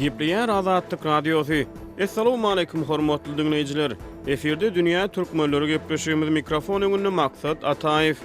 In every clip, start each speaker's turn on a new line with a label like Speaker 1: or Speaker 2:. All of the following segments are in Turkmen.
Speaker 1: Gepleýär Azatlyk Radiosu. Assalamu alaykum hormatly dinleýijiler. Eferde dünýä türkmenleri gepleşýümiz mikrofon öňünde maksat Ataýew.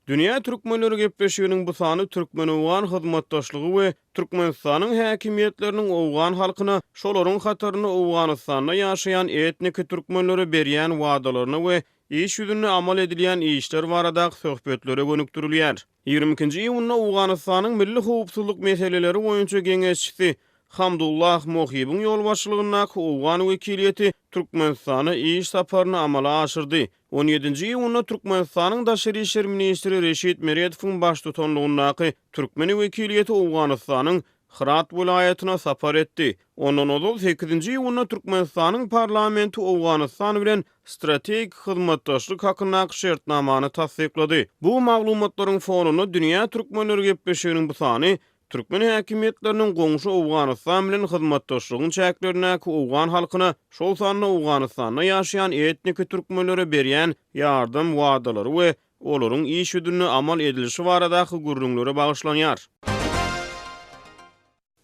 Speaker 1: Dünýä türkmenleri gepleşýüniň bu sany türkmen owgan hyzmatdaşlygy we Türkmenistanyň häkimiýetleriniň owgan halkyna şolaryň hataryny Owganystanda ýaşaýan etnik türkmenlere berýän wadalaryny we iş ýüzünde amal edilýän işler barada söhbetlere gönükdirilýär. 22-nji iýunda Owganystanyň milli howpsuzlyk meseleleri boýunça geňeşçisi Hamdullah Mohibiň ýolbaşçylygyna Owgan wekiliýeti Türkmenistana iş saparyny amala aşyrdy. 17-nji iýunda Türkmenistanyň daşary işler ministri Reşit Meredipowyň baş tutanlygyndaky Türkmen wekiliýeti Owganystanyň Hırat vilayatyna sapar etdi. Ondan ozal 8-nji iýunda Türkmenistanyň parlamenti Owganystan bilen strategik hyzmatdaşlyk hakyna şertnamany tasdiklady. Bu maglumatlaryň fonuny dünýä türkmenleri gepleşýüniň bu sany Türkmen häkimiýetleriniň goňşy Owganystan bilen hyzmatdaşlygyň çäklerine Owgan halkyna şol sanyna Owganystanda ýaşaýan etnik türkmenlere berýän ýardym wadalary we olaryň iş ýüzüne amal edilişi baradaky gürrüňlere bagyşlanýar.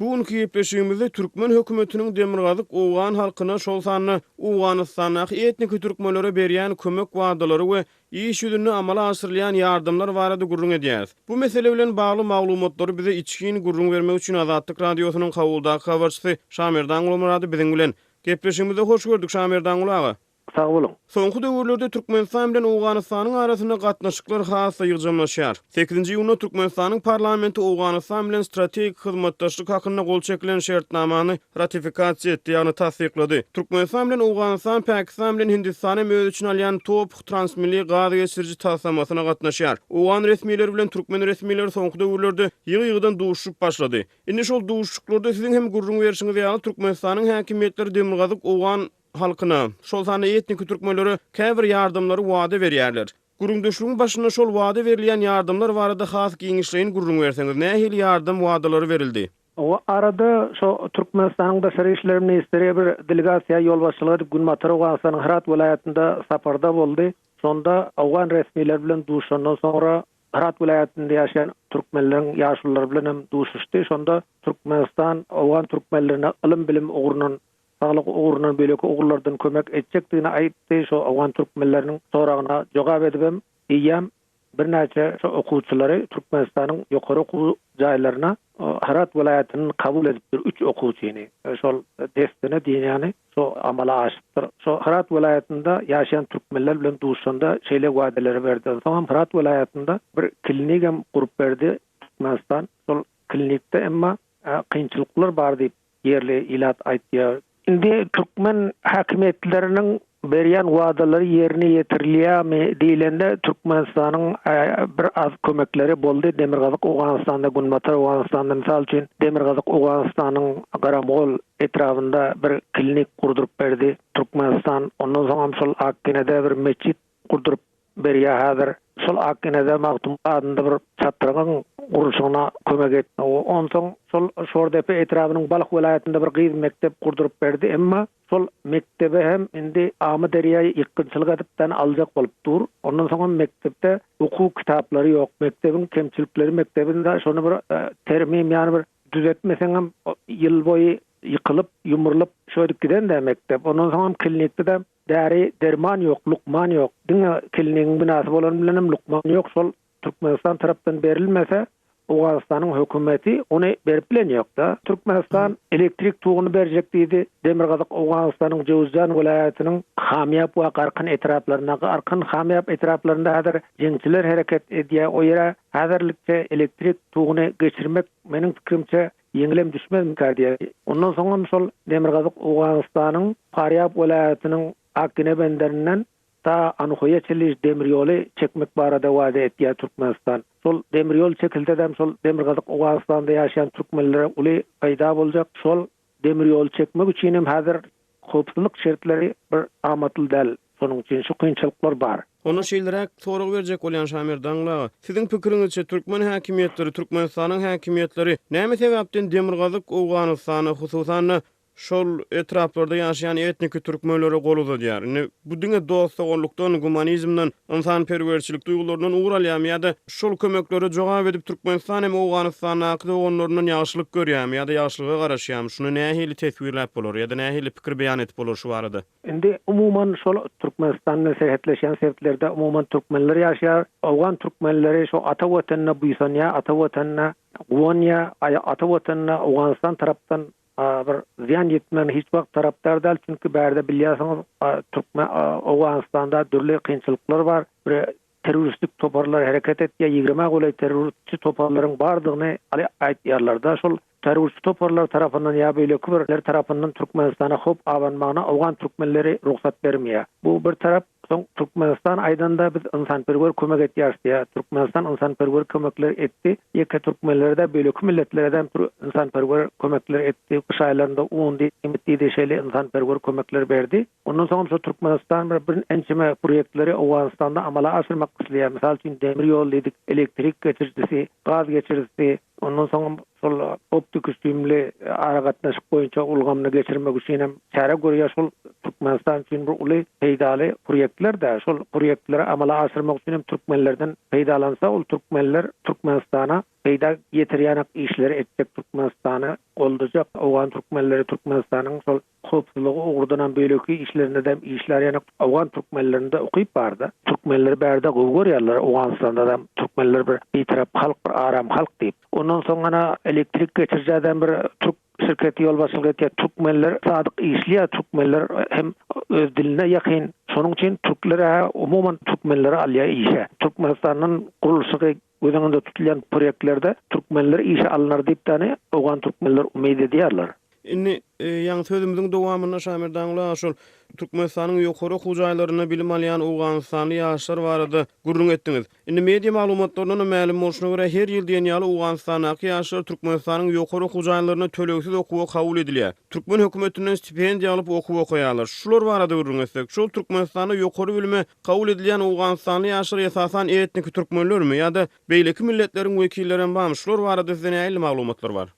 Speaker 1: Bugünkü gepleşigimizde Türkmen hökümetiniň Demirgazyk Owgan halkyna şol sanyny Owganystanyň etnik türkmenlere berýän kömek wadalary we iş ýüzüne amala aşyrylýan ýardymlar barada gurrun edýäs. Bu mesele bilen bagly maglumatlary bize içkin gurrun bermek üçin Azatlyk Radiosynyň howuldaky habarçysy Şamerdan Gulmurady biziň bilen gepleşigimizde hoş gördük Şamerdan Gulaga.
Speaker 2: Sağ olun.
Speaker 1: Soňky döwürlerde Türkmenistan bilen Owganystanyň arasynda gatnaşyklar hassa ýygjamlaşýar. 8-nji iýunda Türkmenistanyň parlamenti Owganystan bilen strategik hyzmatdaşlyk hakyna gol çekilen şertnamany ratifikasiýa etdi, ýagny tasdiklady. Türkmenistan bilen Owganystan, Pakistan bilen Hindistany möhür üçin alýan top transmilli gaz geçirji taslamasyna gatnaşýar. Owgan resmiýetleri bilen Türkmen resmiýetleri soňky döwürlerde ýygy-ýygydan duşuşyp başlady. Indi şol duşuşyklarda siziň hem gurrun berişiňiz ýaly Türkmenistanyň häkimiýetleri Demirgazyk Owgan halkyna şol sany etnik türkmenlere käbir ýardymlary wada berýärler. Gurrundaşlygyň başyna şol wada berilýän ýardymlar barada has giňişleýin gurrun berseňiz, nähil ýardym wadalary berildi?
Speaker 2: O arada şu Türkmenistanyň daşary işler ministri bir delegasiýa ýolbaşçylygy edip Günmatar Owganystanyň Hırat vilayatynda saparda boldy. Sonda Owgan resmiýetleri bilen duşandan sonra Hırat vilayatynda ýaşaýan türkmenleriň ýaşulary bilen hem duşuşdy. Sonda Türkmenistan Owgan türkmenlerine ilim bilim ugrunyň sağlyk ugrunyň böleki ugurlardan kömek etjekdigini aýtdy. Şo Owgan türkmenleriniň soragyna jogap edibem. Diýýäm bir näçe şu okuwçylary Türkmenistanyň ýokary okuw jaýlaryna Hırat vilayatyny kabul edipdir 3 okuwçyny. Şol destine diýýäni şo amala aşypdyr. Şo Hırat vilayatynda ýaşaýan türkmenler bilen duşanda şeýle wadaları berdi. Soňam Hırat vilayatynda bir klinik hem gurup berdi Türkmenistan. Şol klinikde emma kynçylyklar bar diýip ýerli ilat aýtdy. Indi Türkmen häkimiýetleriniň berýän wadalary ýerine ýetirilýärmi diýilende Türkmenistanyň bir az kömekleri boldy. Demirgazyk Owganystanda, Günmatar Owganystanda misal üçin Demirgazyk Owganystanyň Garamol etrafynda bir klinik kurdurup berdi Türkmenistan. Ondan soň şol Akkenede bir meçit kurdurup berýär häzir. Şol Akkenede Magtum adında bir çatyryň gurulşyna kömek etdi. Ondan soň şol Şordepe etrafynyň Balyk vilayatynda bir gyz mektep kurdurup berdi. Emma şol mektebe hem indi Amy Derýa ýykynçylyk edipden aljak bolup dur. Ondan soň mektepde okuw kitaplary ýok. Mektebin kemçilikleri mektebinde şonu bir termim ýani bir düzeltmeseň hem ýyl boýy ýykylyp, ýumurlyp şöýdük giden de mektep. Ondan soň klinikde de däri derman ýok, lukman ýok. Diňe klinigiň binasy bolan bilen hem lukman ýok. Şol Türkmenistan tarapdan berilmese Owganystanyň hökümeti onu berip bilen ýok-da. Türkmenistan elektrik tuğunu berjek diýdi. Demirgazyk Owganystanyň Jowzjan vilayatynyň Hamyap we Garkyn etraplaryna, Garkyn Hamyap etraplarynda häzir jeňçiler hereket edýär. O ýere häzirlikçe elektrik tuğunu geçirmek meniň pikirimçe ýeňilem düşmez diýär. Ondan soň şol Demirgazyk Owganystanyň Faryab vilayatynyň Akkene benderinden ta Anuhoya çeliş demir ýoly çekmek barada wada etýär Türkmenistan. Şol demir ýol çekildi şol Demirgazyk Owganystanda ýaşaýan türkmenlere uly paýda boljak. Şol demir ýol çekmek üçin hem häzir howpsuzlyk şertleri bir amatly däl. Şonuň üçin şu kynçylyklar bar.
Speaker 1: Onu şeýleräk sorag berjek bolýan Şamerdanla. Siziň pikiriňizçe Türkmen häkimiýetleri, Türkmenistanyň häkimiýetleri näme sebäpden Demirgazyk Owganystany hususan şol etraplarda ýaşaýan etnik türkmenlere gol uzadýar. Bu diňe dostlukdan, humanizmden, insanperwerçilik duýgularyndan uğralýam ýa-da şol kömeklere jogap edip Türkmenistan hem Awganystan hakda onlardan ýaşylyk görýär ýa-da ýaşylyga garaşýar. Şunu nähili teswirläp bolar ýa-da nähili pikir beýan etip bolar şu barada.
Speaker 2: Indi umuman şol Türkmenistan'da seyahatleşen seyahatlerde umuman Türkmenler yaşar. Awgan Türkmenleri şu ata vatanına buýsanýa, ata vatanına Gonya, ata vatanına Awganistan tarapdan bir ziyan yetmän hiç wagt tarapdar däl, çünki bärde bilýärsiňiz Türkmen Awganistanda dürli kynçylyklar bar. Bir teröristik toparlar hareket etýär, 20 goly teröristçi toparlaryň bardygyny aýtýarlar. Şol terörist toparlar tarafından ya böyle kübürler tarafından Türkmenistan'a hop avanmağına Awgan Türkmenleri ruhsat vermiyor. Bu bir taraf Türkmenistan aydanda biz insanperwer kömek etýär diýär. Türkmenistan insanperwer kömekler etdi. Ýeke Türkmenlerde böyle milletlerden insanperwer kömekler etdi. Kış aylarında uğundy, emitdi deşeli insanperwer kömekler berdi. Ondan soň şu Türkmenistan bir ençime proyektleri Awganistan'da amala aşyrmak isleýär. Misal üçin demir ýol dedik, elektrik geçirjisi, gaz geçirjisi, ondan soň şol optik üstünli aragatnaşyk boýunça ulgamny geçirmek üçin hem çare görýär. Şol Türkmenistan üçin bir uly peýdaly proyektler de şol proyektleri amala aşyrmak üçin hem türkmenlerden peýdalansa, ol türkmenler Türkmenistana peýda getirýän işleri etjek, Türkmenistana goldurjak. Awgan türkmenleri Türkmenistanyň şol hopsuzlygy ugurdanan beýleki işlerinde de işler ýany Awgan türkmenlerinde okyp bardy. Türkmenler bärde gowy görýärler. Awganistanda da türkmenler bir beýtarap halk, bir aram halk diýip. Ondan soň ana elektrik geçirjäden bir türk şirketi yol başçylyk etýär. Türkmenler sadyk işliýär. Türkmenler hem öz diline ýakyn. Şonuň üçin türklere umuman türkmenlere alýar işe. Türkmenistanyň gurulşygy gözüňde tutulýan proýektlerde türkmenler işe alynar diýip täne Awgan türkmenler umyt edýärler.
Speaker 1: Inni ýa-ni sözümizin dowamyna Şamir Dağla şol Türkmenistanyň ýokary hujaýlaryna bilim alýan Awganistanly ýaşlar barada gurrun etdiňiz. Inni media maglumatlaryna ma'lum bolşuna görä her ýyl dünýäli Awganistandaky ýaşlar Türkmenistanyň ýokary hujaýlaryna töleksiz okuwa kabul edilýär. Türkmen hökümetinden stipendiýa alyp okuw okuýarlar. Şular barada gurrun etsek, şol Türkmenistanda ýokary bilime kabul edilýän Awganistanly ýaşlar esasan etnik türkmenlermi ýa-da beýleki milletleriň wekilleri barmy? Şular barada sizde näme maglumatlar bar?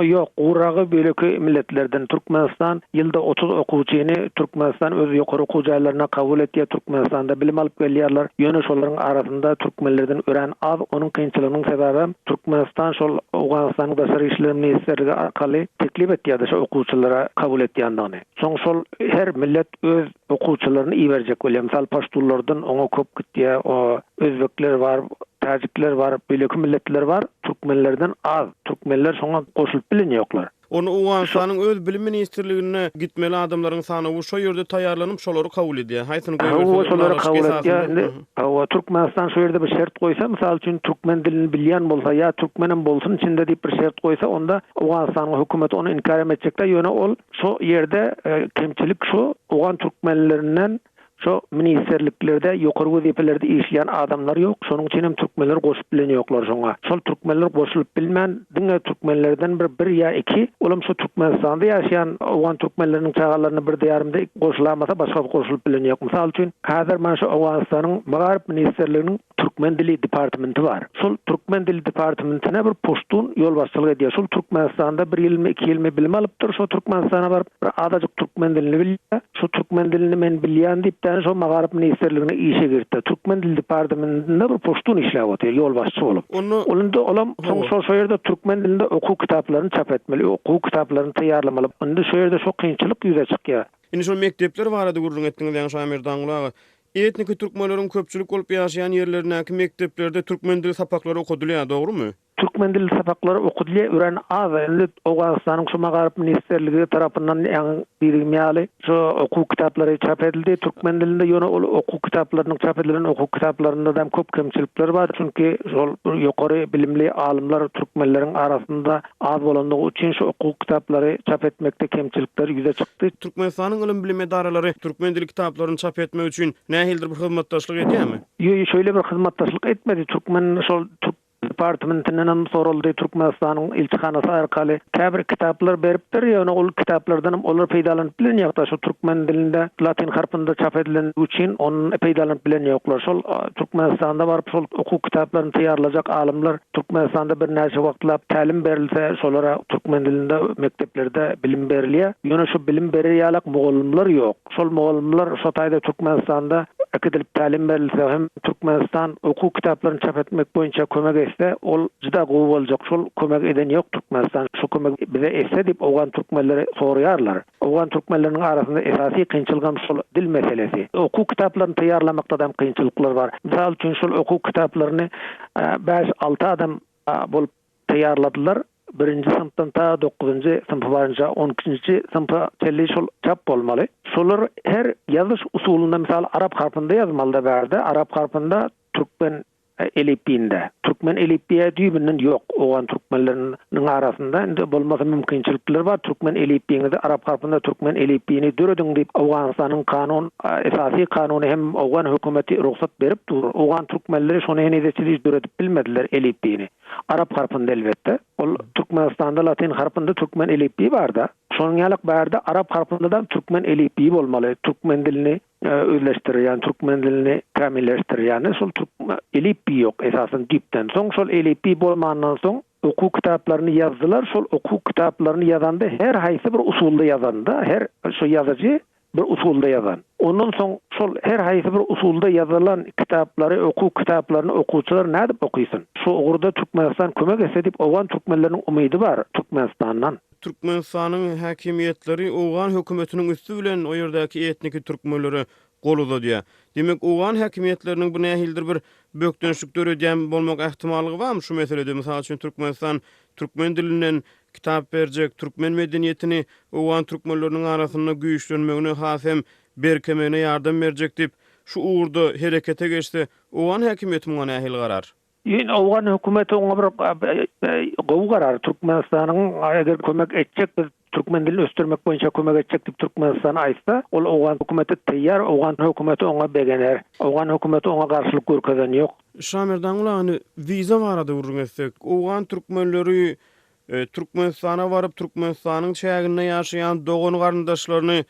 Speaker 2: Yok, uğrağı böyleki milletlerden Türkmenistan yılda 30 okuwçyny Türkmenistan öz ýokary hujaýlaryna kabul etýär. Türkmenistanda bilim alyp gelýärler. Ýöne şolaryň arasynda türkmenlerden ören az, onuň kynçylygynyň sebebi Türkmenistan şol Awganistanyň Daşary işler ministrligi arkaly teklip etýär şu okuwçylara kabul etýändigini. Soň şol her millet öz okuwçylaryny iýerjek bolýar. Misal paşturlardan oňa köp gitýär, o özbekler var, Tacikler var, beýleki milletler var, türkmenlerden az. Türkmenler şoňa goşulyp bilinýärler.
Speaker 1: Onu Awganistanyň öz bilim ministrligine gitmeli adamlaryň sany şu ýerde taýýarlanyp şolary kabul edýär. Haýsyny
Speaker 2: goýberler. Şolary kabul etýär. Hawa Türkmenistan şu ýerde bir şert goýsa, misal üçin türkmen dilini bilýän bolsa ýa türkmenem bolsun içinde diýip bir şert goýsa, onda Awganistanyň hökümeti onu inkar etjekde, ýöne ol şu ýerde kemçilik şu Awgan türkmenlerinden şu ministerliklerde ýokary wezipelerde işleyen adamlar yok. Şonuň üçin hem türkmenler goşup bilenýärler şoňa. Şol türkmenler goşulyp bilmän, diňe türkmenlerden bir ýa iki, olam şu Türkmenistanda ýaşaýan Awgan türkmenleriniň çağalaryna bir diýarymda goşulamasa başga goşulyp bilenýär. Mysal üçin häzir mana şu Awganistanyň Magarip ministerliginiň Türkmen dili departamenti var. Şol Türkmen dili departamentine bir poştun yol başçylyk edýär. Şol Türkmenistanda 1 ýyl 2 ýyl bilim alypdyr. Şu Türkmenistana barıp bir adadyk türkmen dilini bilýär. Şu türkmen dilini men bilýän diýip şu Magarip ministerligine işe girdi. Türkmen dil departamentinde bir poştun işläp otyr, yol başçy bolup. Onda olam soň şu ýerde türkmen dilinde okuw kitaplaryny çap etmeli, okuw kitaplaryny taýýarlamaly. Onda şu ýerde şu kynçylyk ýüze çykýar.
Speaker 1: Indi şu mekdepler barada gurrun etdiňiz ýa-ni Şamir Dağla. Etnik türkmenleriň köpçülik bolup ýaşaýan ýerlerindäki mekdeplerde türkmen dili sapaklary okudylýar, dogrymy?
Speaker 2: Türkmen dili sapaklary okudylýar, ören az. Endi Awganistanyň şu Magarip ministerligi tarapyndan birilmeli şu okuw kitaplary çap edildi. Türkmen dilinde ýöne okuw kitaplarynyň çap edilen okuw kitaplarynda da köp kemçilikler bar. Çünki şol ýokary bilimli alymlar türkmenleriň arasynda az bolandygy üçin şu okuw kitaplary çap etmekde kemçilikler ýüze çykdy.
Speaker 1: Türkmenistanyň ilim bilim edaralary türkmen dili kitaplaryny çap etmek üçin nähildir bir hyzmatdaşlyk edýärmi?
Speaker 2: Ýöne şöyle bir hyzmatdaşlyk etmedi. Türkmen şol departamentinden hem soruldy Türkmenistanyň ilçihanasy arkaly käbir kitaplar beripdir. Ýöne ol kitaplardan olar peýdalanyp bilen ýa-da şu türkmen dilinde latin harpynda çap edilen üçin onu peýdalanyp bilen ýoklar. Şol Türkmenistanda barıp şol okuk kitaplaryny taýýarlajak alimler Türkmenistanda bir näçe wagtlap tälim berilse şolara türkmen dilinde mekteplerde bilim berilýär. Ýöne şu bilim berýärlik mugallimler ýok. Şol mugallimler şu taýda Türkmenistanda akademik tälim berilse hem Türkmenistan okuk kitaplaryny çap etmek boýunça kömek etse ol juda gowy boljak. Şol kömek eden ýok Türkmenistan. Şu kömek bize etse dip owgan türkmenleri soraýarlar. Owgan türkmenleriniň arasynda esasy kynçylygam şol dil meselesi. Okuk kitaplaryny taýýarlamakda da kynçylyklar bar. Misal üçin şol okuk kitaplaryny 5-6 adam bolup taýýarladylar. 1-nji sınıftan ta 9-njy sınıfa barınca 12-nji sınıfa çelli şol çap bolmaly. Şolar her ýazyş usulunda misal Arap harpynda ýazmalda berdi. Arap harpynda türkmen elipinde. Türkmen elipiye düýbünden ýok. Owan türkmenleriniň arasynda indi bolmasa mümkinçilikler bar. Türkmen elipiýinde Arap harpynda türkmen elipiýini döredin diýip Awganystanyň kanun esasy kanuny hem Awgan hökümeti ruhsat berip dur. Awgan türkmenleri şonu ýene-de döredip bilmediler elipiýini. Arap harpynda elbetde. Ol Türkmenistanda latin harpynda türkmen elipiýi barda. Şonuň ýalyk barda Arap harpynda da türkmen elipiýi bolmaly. Türkmen dilini özleştirýän, türkmen dilini kamilleştirýän şol türkmen elipiýi ýok esasen dipden. Soň şol elipiýi bolmandan soň okuk kitaplaryny ýazdylar. Şol okuk kitaplaryny ýazanda her haýsy bir usulda ýazanda, her şu ýazyjy bir usulda ýazan. Ondan soň şol her haýsy bir usulda ýazylan kitaplary, okuk kitaplaryny okuwçylar nädip okuýsyn? Şu ugurda Türkmenistan kömek etse dip owgan türkmenleriniň umydy bar Türkmenistandan.
Speaker 1: Türkmenistanyň häkimiýetleri Owgan hökümetiniň üstü bilen o ýerdeki etniki türkmenleri goluda diýär. Demek Owgan häkimiýetleriniň bu nähildir bir bökdönşlik döredýän bolmak ähtimalygy barmy şu meselede? Mysal üçin Türkmenistan türkmen dilinden kitap berjek, türkmen medeniýetini Owgan türkmenleriniň arasynda güýçlenmegine hasem berkemegine ýardam berjek dip şu uğurda herekete geçse Owgan häkimiýeti muňa nähil garar?
Speaker 2: Ýöne Awgan hökümeti oňa bir gowy garar. Türkmenistanyň eger kömek etjek, biz türkmen dilini östürmek boýunça kömek etjek dip Türkmenistan aýtsa, ol Awgan hökümeti teýýär, Awgan hökümeti oňa begener. Awgan hökümeti oňa garşylyk görkezen ýok.
Speaker 1: Şamerdan ulany viza barada urun etsek, Owgan türkmenleri Türkmenistana barıp Türkmenistanyň şäherinde ýaşaýan dogon garyndaşlaryny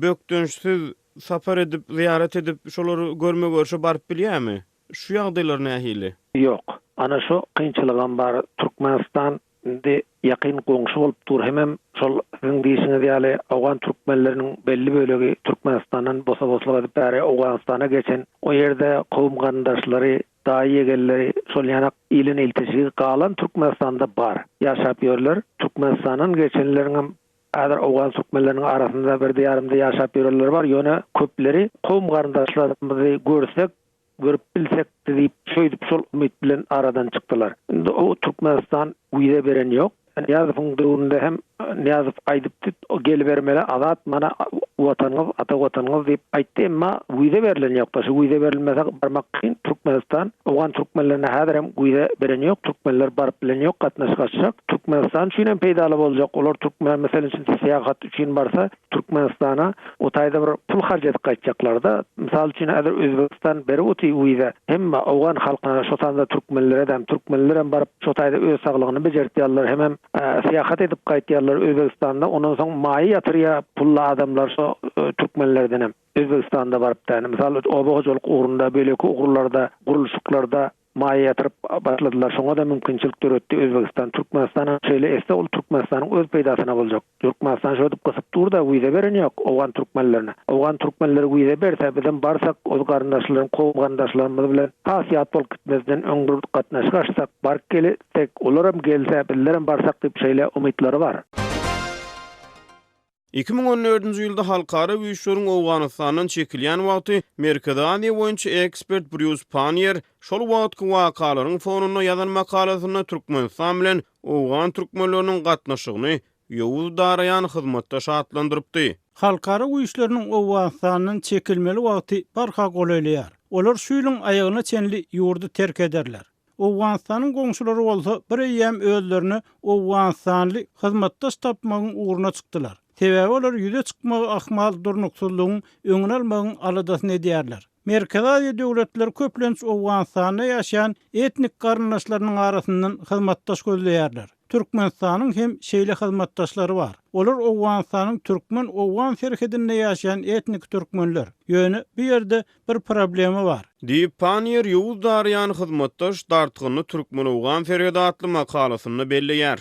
Speaker 1: bökdönşsiz sapar edip, ziyaret edip şolary görme görüşe barıp bilýärmi? Şu ýagdaýlar nähili?
Speaker 2: Ýok. Ana şu kynçylygam bar. Türkmenistan indi ýakyn goňşy bolup dur. Hemem şol siziň diýişiňiz ýaly Awgan türkmenleriniň belli bölegi Türkmenistandan bosa-bosa edip bäri Awganystana geçen o ýerde kowum garyndaşlary, daýy egelleri, şol ýanak ilin iltişigi galan Türkmenistanda bar. Ýaşap ýörler. Türkmenistanyň geçenleriň Adar Awgan türkmenleriniň arasynda bir diýarymda ýaşap ýörler bar. Ýöne köpleri kowum garyndaşlarymyzy görsek görüp bilsek diýip şöýdip şol umyt bilen aradan çykdylar. Indi o Türkmenistan güýde beren ýok. Niýazowyň döwründe hem Niýazow aýdypdy, o gelip bermeli azat mana watanyňyz, ata watanyňyz diýip aýtdy, emma güýde berilen ýok. Şu güýde berilmese barmak kyn Türkmenistan, Awgan türkmenlerine häzir hem güýde beren ýok. Türkmenler baryp bilen ýok, gatnaşjak. Türkmenistan üçin peýdaly boljak. Olar türkmen meselen üçin seýahat üçin barsa Türkmenistana o taýda bir pul harjatyp gaýtjaklar da. Misal üçin häzir Özbegistan beri oty güýde. Hemme Awgan halkyna şu tanda türkmenler hem baryp şu taýda öz saglygyny bejerýärler, hem seýahat edip gaýtýarlar Özbegistanda. Ondan soň maýy ýatyrýa pulla adamlar şu türkmenlerden hem Özbegistanda baryp da. Misal obahojalyk ugrunda, beleki ugrlarda, gurulşyklarda maýy ýatyryp başladylar. Şoňa da mümkinçilik döretdi Özbegistan. Türkmenistanyň şeýle esse ol Türkmenistanyň öz peýdasyna boljak. Türkmenistan şo diýip gysyp durda güýde beren ýok Awgan türkmenlerine. Awgan türkmenleri güýde berse bilen barsak öz garyndaşlaryň, kowum garyndaşlarymyz bilen hasyat bolup gitmezden öňdür gatnaşyşsak, bark gelsek, olaram gelse bilerim barsak diýip şeýle umytlary bar.
Speaker 1: 2014-nji ýylda halkara güýçleriň Awganystanyň çekilýän wagty Merkadany boýunça ekspert Bruce Panier şol wagtky wakalaryň fonuny ýazan makalasyna Türkmenistan bilen Awgan türkmenleriniň gatnaşygyny ýowuz daraýan hyzmatdaş atlandyrypdy.
Speaker 3: Halkara güýçleriniň Awganystanyň çekilmeli wagty barha goýulýar. Olar şu ýylyň aýagyna çenli ýurdu terk ederler. Awganystanyň goňşulary bolsa bir ýem özlerini Awganystanly hyzmatdaş tapmagyň uğruna çykdylar. Sebäbi olar ýüze çykmagy ahmal durnuksuzlygyň öňüne almagyň aladasyny edýärler. Merkez Aziýa döwletleri köplenç Owganistanda ýaşaýan etnik garyndaşlarynyň arasyndan hyzmatdaş gözleýärler. Türkmenistanyň hem şeýle hyzmatdaşlary bar. Olar Owganistanyň türkmen Owgan serhedinde ýaşaýan etnik türkmenler. Ýöne bu ýerde bir problemi bar.
Speaker 1: Diýip Panier Ýowuz Daryan hyzmatdaş dartygyny türkmen Owgan ferhedi atly makalasyny belleýär.